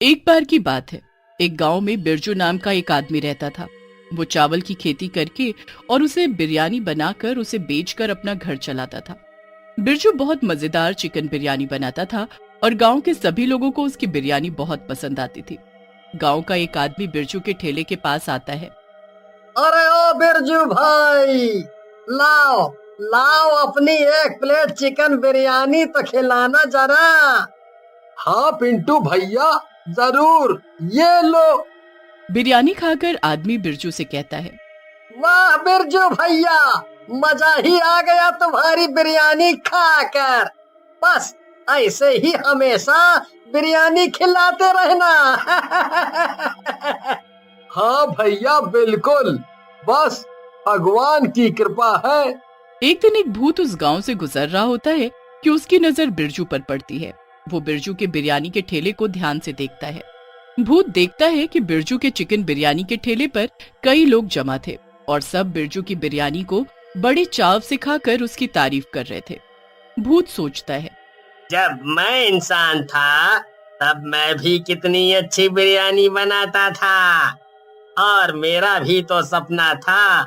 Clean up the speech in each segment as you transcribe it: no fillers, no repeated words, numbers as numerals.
एक बार की बात है। एक गांव में बिरजू नाम का एक आदमी रहता था। वो चावल की खेती करके और उसे बिरयानी बनाकर उसे बेचकर अपना घर चलाता था। बिरजू बहुत मजेदार चिकन बिरयानी बनाता था और गांव के सभी लोगों को उसकी बिरयानी बहुत पसंद आती थी। गांव का एक आदमी बिरजू के ठेले के पास आता है। अरे ओ बिरजू भाई, लाओ लाओ अपनी एक प्लेट चिकन बिरयानी तो खिलाना जरा। हाँ पिंटू भैया, जरूर, ये लो। बिरयानी खाकर आदमी बिरजू से कहता है, वाह बिरजू भैया, मजा ही आ गया तुम्हारी बिरयानी खाकर। बस ऐसे ही हमेशा बिरयानी खिलाते रहना। हाँ भैया, बिल्कुल, बस भगवान की कृपा है। एक दिन एक भूत उस गांव से गुजर रहा होता है कि उसकी नजर बिरजू पर पड़ती है। वो बिरजू के बिरयानी के ठेले को ध्यान से देखता है। भूत देखता है कि बिरजू के चिकन बिरयानी के ठेले पर कई लोग जमा थे और सब बिरजू की बिरयानी को बड़े चाव से खाकर उसकी तारीफ कर रहे थे। भूत सोचता है, जब मैं इंसान था तब मैं भी कितनी अच्छी बिरयानी बनाता था, और मेरा भी तो सपना था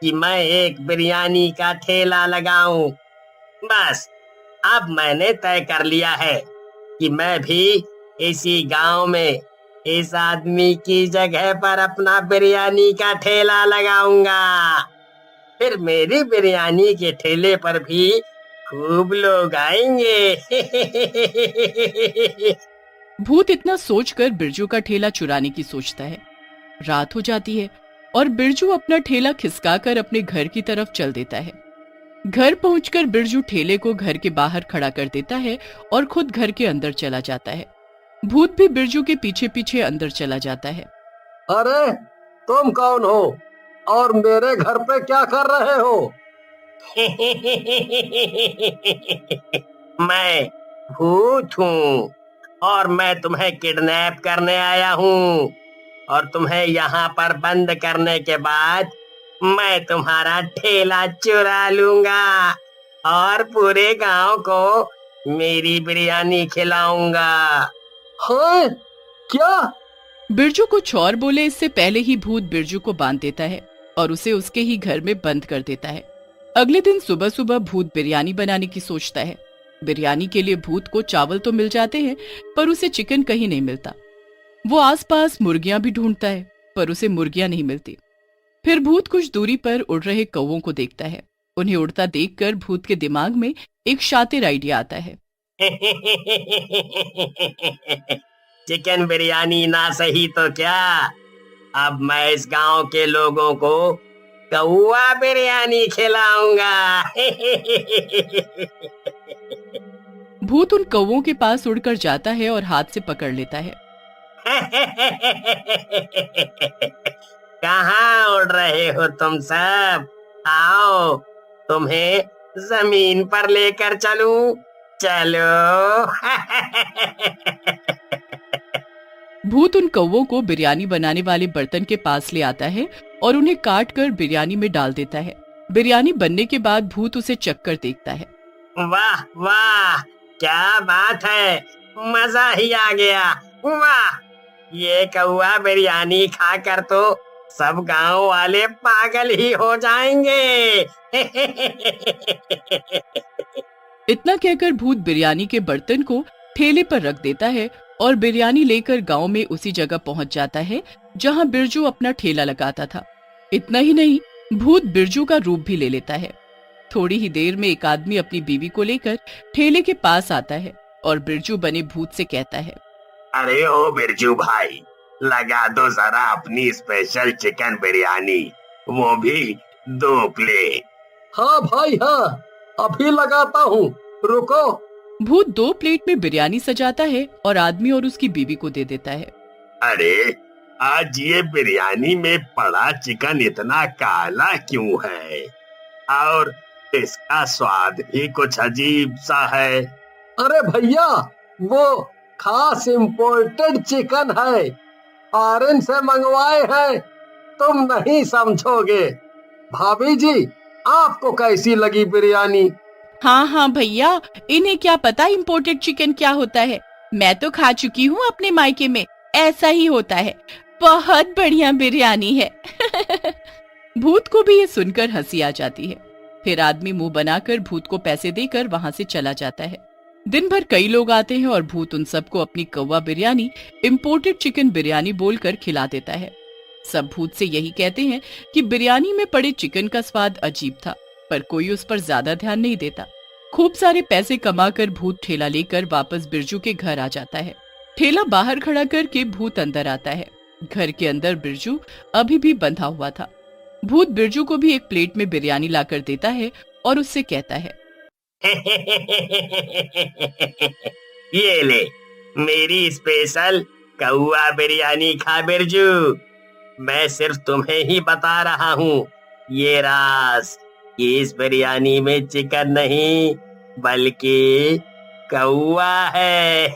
कि मैं एक बिरयानी का ठेला लगाऊं। बस अब मैंने तय कर लिया है कि मैं भी इसी गांव में इस आदमी की जगह पर अपना बिरयानी का ठेला लगाऊंगा। फिर मेरी बिरयानी के ठेले पर भी खूब लोग आएंगे। भूत इतना सोचकर बिरजू का ठेला चुराने की सोचता है। रात हो जाती है और बिरजू अपना ठेला खिसकाकर अपने घर की तरफ चल देता है। घर पहुंचकर बिरजू ठेले को घर के बाहर खड़ा कर देता है और खुद घर के अंदर चला जाता है। भूत भी बिरजू के पीछे पीछे अंदर चला जाता है। अरे तुम कौन हो और मेरे घर पे क्या कर रहे हो? मैं भूत हूँ और मैं तुम्हें किडनैप करने आया हूँ, और तुम्हें यहाँ पर बंद करने के बाद मैं तुम्हारा ठेला चुरा लूंगा और पूरे गांव को मेरी बिरयानी खिलाऊंगा। हाँ, क्या? बिरजू कुछ और बोले इससे पहले ही भूत बिरजू को बांध देता है और उसे उसके ही घर में बंद कर देता है। अगले दिन सुबह सुबह भूत बिरयानी बनाने की सोचता है। बिरयानी के लिए भूत को चावल तो मिल जाते हैं, पर उसे चिकन कहीं नहीं मिलता। वो आसपास मुर्गियां भी ढूंढता है, पर उसे मुर्गियां नहीं मिलती। फिर भूत कुछ दूरी पर उड़ रहे कौवों को देखता है। उन्हें उड़ता देखकर भूत के दिमाग में एक शातिर आइडिया आता है। चिकन बिरयानी ना सही तो क्या, अब मैं इस गांव के लोगों को कौवा बिरयानी खिलाऊंगा। भूत उन कौवों के पास उड़कर जाता है और हाथ से पकड़ लेता है। कहाँ उड़ रहे हो तुम सब? आओ, तुम्हें जमीन पर लेकर चलूं। चलो। भूत उन कौवों को बिरयानी बनाने वाले बर्तन के पास ले आता है और उन्हें काट कर बिरयानी में डाल देता है। बिरयानी बनने के बाद भूत उसे चखकर देखता है। वाह वाह, क्या बात है, मजा ही आ गया। वाह, ये कौवा बिरयानी खाकर तो सब गांव वाले पागल ही हो जाएंगे। इतना कहकर भूत बिरयानी के बर्तन को ठेले पर रख देता है और बिरयानी लेकर गांव में उसी जगह पहुंच जाता है जहां बिरजू अपना ठेला लगाता था। इतना ही नहीं, भूत बिरजू का रूप भी ले लेता है। थोड़ी ही देर में एक आदमी अपनी बीवी को लेकर ठेले के पास आता है और बिरजू बने भूत से कहता है, अरे ओ बिरजू भाई, लगा दो जरा अपनी स्पेशल चिकन बिरयानी, वो भी 2 प्लेट। हाँ भाई, हाँ, अभी लगाता हूँ, रुको। भूत 2 प्लेट में बिरयानी सजाता है और आदमी और उसकी बीवी को दे देता है। अरे आज ये बिरयानी में पड़ा चिकन इतना काला क्यों है, और इसका स्वाद भी कुछ अजीब सा है। अरे भैया, वो खास इम्पोर्टेड चिकन है, फॉरेन से मंगवाए हैं, तुम नहीं समझोगे। भाभी जी, आपको कैसी लगी बिरयानी? हाँ हाँ भैया, इन्हें क्या पता इम्पोर्टेड चिकन क्या होता है। मैं तो खा चुकी हूँ अपने मायके में, ऐसा ही होता है, बहुत बढ़िया बिरयानी है। भूत को भी ये सुनकर हंसी आ जाती है। फिर आदमी मुंह बनाकर भूत को पैसे देकर वहां से चला जाता है। दिन भर कई लोग आते हैं और भूत उन सबको अपनी कौवा बिरयानी, इम्पोर्टेड चिकन बिरयानी बोलकर खिला देता है। सब भूत से यही कहते हैं कि बिरयानी में पड़े चिकन का स्वाद अजीब था, पर कोई उस पर ज्यादा ध्यान नहीं देता। खूब सारे पैसे कमाकर भूत ठेला लेकर वापस बिरजू के घर आ जाता है। ठेला बाहर खड़ा करके भूत अंदर आता है। घर के अंदर बिरजू अभी भी बंधा हुआ था। भूत बिरजू को भी एक प्लेट में बिरयानी लाकर देता है और उससे कहता है, ये ले मेरी स्पेशल कौवा बिरयानी खा बिरजू। मैं सिर्फ तुम्हें ही बता रहा हूँ ये राज कि इस बिरयानी में चिकन नहीं बल्कि कौवा है।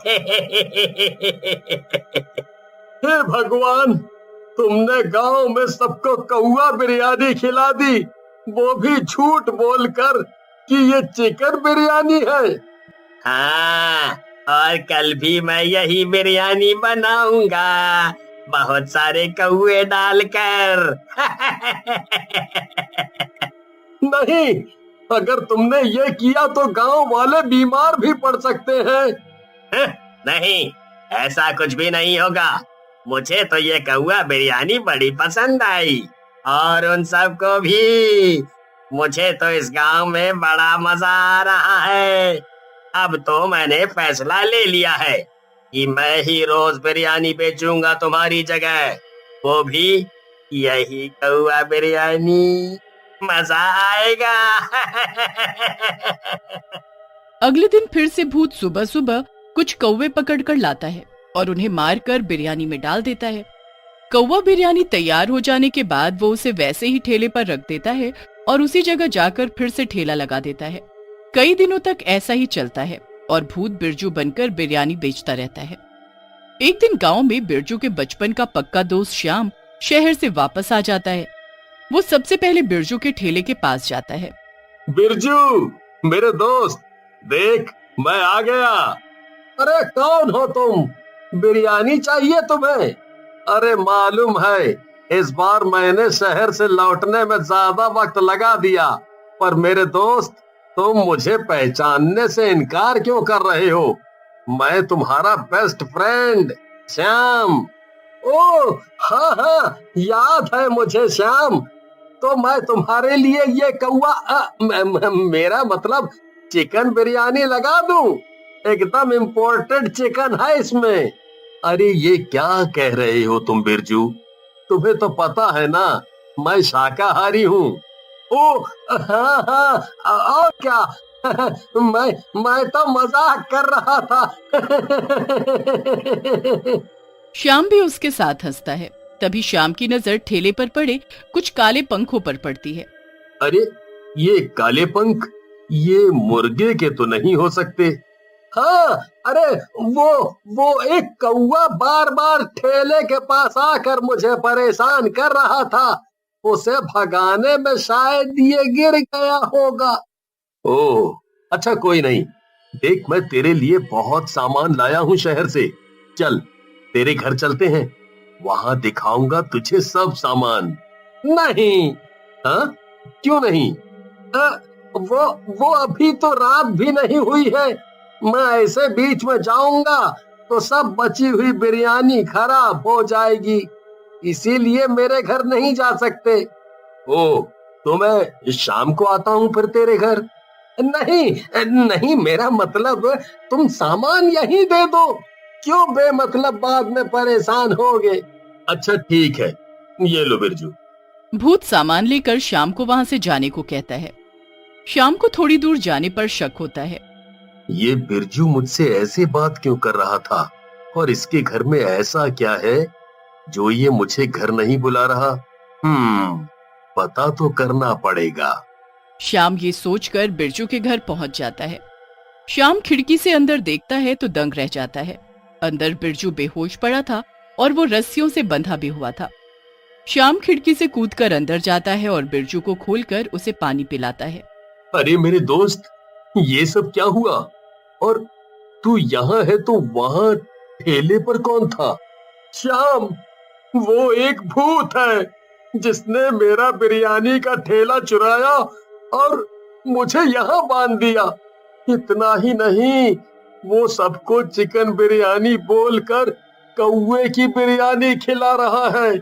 हे भगवान, तुमने गांव में सबको कौवा बिरयानी खिला दी, वो भी झूठ बोलकर कि ये चिकन बिरयानी है। हाँ, और कल भी मैं यही बिरयानी बनाऊंगा, बहुत सारे कौवे डालकर। नहीं, अगर तुमने ये किया तो गांव वाले बीमार भी पड़ सकते हैं। नहीं, ऐसा कुछ भी नहीं होगा। मुझे तो ये कौवा बिरयानी बड़ी पसंद आई और उन सबको भी। मुझे तो इस गांव में बड़ा मजा आ रहा है। अब तो मैंने फैसला ले लिया है कि मैं ही रोज बिरयानी बेचूंगा तुम्हारी जगह, वो भी यही कौवा बिरयानी। मजा आएगा। अगले दिन फिर से भूत सुबह सुबह कुछ कौवे पकड़कर लाता है और उन्हें मारकर बिरयानी में डाल देता है। कौवा बिरयानी तैयार हो जाने के बाद वो उसे वैसे ही ठेले पर रख देता है और उसी जगह जाकर फिर से ठेला लगा देता है। कई दिनों तक ऐसा ही चलता है और भूत बिरजू बनकर बिरयानी बेचता रहता है। एक दिन गांव में बिरजू के बचपन का पक्का दोस्त श्याम शहर से वापस आ जाता है। वो सबसे पहले बिरजू के ठेले के पास जाता है। बिरजू, मेरे दोस्त, देख मैं आ गया। अरे कौन हो तुम? बिरयानी चाहिए तुम्हें? अरे मालूम है, इस बार मैंने शहर से लौटने में ज्यादा वक्त लगा दिया, पर मेरे दोस्त तुम मुझे पहचानने से इनकार क्यों कर रहे हो? मैं तुम्हारा बेस्ट फ्रेंड श्याम। ओ हाँ हाँ, याद है मुझे श्याम। तो मैं तुम्हारे लिए ये कौवा मेरा मतलब चिकन बिरयानी लगा दूं। एकदम इम्पोर्टेड चिकन है इसमें। अरे ये क्या कह रहे हो तुम बिरजू? तुम्हें तो पता है ना मैं शाकाहारी हूँ। ओ हाँ हाँ, और क्या? मैं तो मजाक कर रहा था। श्याम भी उसके साथ हंसता है। तभी श्याम की नजर ठेले पर पड़े कुछ काले पंखों पर पड़ती है। अरे ये काले पंख, ये मुर्गे के तो नहीं हो सकते। हाँ, अरे वो एक कौवा बार बार ठेले के पास आकर मुझे परेशान कर रहा था। उसे भगाने में शायद ये गिर गया होगा। ओह अच्छा, कोई नहीं। देख मैं तेरे लिए बहुत सामान लाया हूँ शहर से। चल तेरे घर चलते हैं, वहां दिखाऊंगा तुझे सब सामान। नहीं। हाँ क्यों नहीं? वो अभी तो रात भी नहीं हुई है। मैं ऐसे बीच में जाऊंगा तो सब बची हुई बिरयानी खराब हो जाएगी, इसीलिए मेरे घर नहीं जा सकते। ओ तो मैं शाम को आता हूँ फिर तेरे घर। नहीं, मेरा मतलब तुम सामान यहीं दे दो, क्यों बेमतलब बाद में परेशान होगे। अच्छा ठीक है, ये लो बिरजू। भूत सामान लेकर श्याम को वहां से जाने को कहता है। श्याम को थोड़ी दूर जाने पर शक होता है। ये बिरजू मुझसे ऐसे बात क्यों कर रहा था, और इसके घर में ऐसा क्या है जो ये मुझे घर नहीं बुला रहा? पता तो करना पड़ेगा। श्याम ये सोचकर बिरजू के घर पहुंच जाता है। श्याम खिड़की से अंदर देखता है तो दंग रह जाता है। अंदर बिरजू बेहोश पड़ा था और वो रस्सियों से बंधा भी हुआ था। श्याम खिड़की से कूदकर अंदर जाता है और बिरजू को खोलकर उसे पानी पिलाता है। अरे मेरे दोस्त, ये सब क्या हुआ? और तू यहाँ है तो वहाँ ठेले पर कौन था? श्याम, वो एक भूत है जिसने मेरा बिरयानी का ठेला चुराया और मुझे यहाँ बांध दिया। इतना ही नहीं, वो सबको चिकन बिरयानी बोलकर कौवे की बिरयानी खिला रहा है।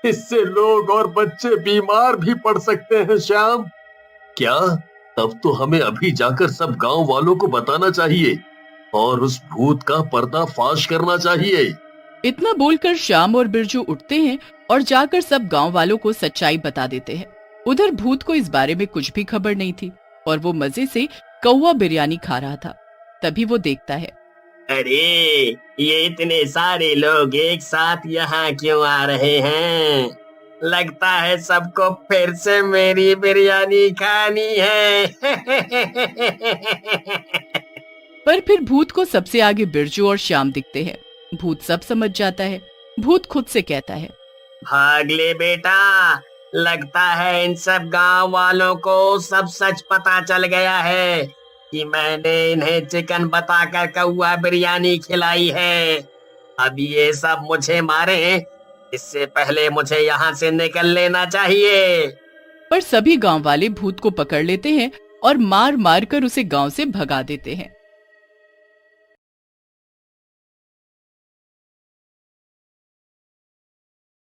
इससे लोग और बच्चे बीमार भी पड़ सकते हैं। श्याम, क्या? तब तो हमें अभी जाकर सब गांव वालों को बताना चाहिए और उस भूत का पर्दाफाश करना चाहिए। इतना बोलकर श्याम और बिरजू उठते हैं और जाकर सब गांव वालों को सच्चाई बता देते हैं। उधर भूत को इस बारे में कुछ भी खबर नहीं थी और वो मजे से कौवा बिरयानी खा रहा था। तभी वो देखता है, अरे ये इतने सारे लोग एक साथ यहाँ क्यों आ रहे हैं? लगता है सबको फिर से मेरी बिरयानी खानी है। पर फिर भूत को सबसे आगे बिरजू और श्याम दिखते हैं। भूत सब समझ जाता है। भूत खुद से कहता है, भाग ले बेटा, लगता है इन सब गांव वालों को सब सच पता चल गया है कि मैंने इन्हें चिकन बताकर कौवा बिरयानी खिलाई है। अब ये सब मुझे मारे, इससे पहले मुझे यहाँ से निकल लेना चाहिए। पर सभी गांव वाले भूत को पकड़ लेते हैं और मार मार कर उसे गांव से भगा देते हैं।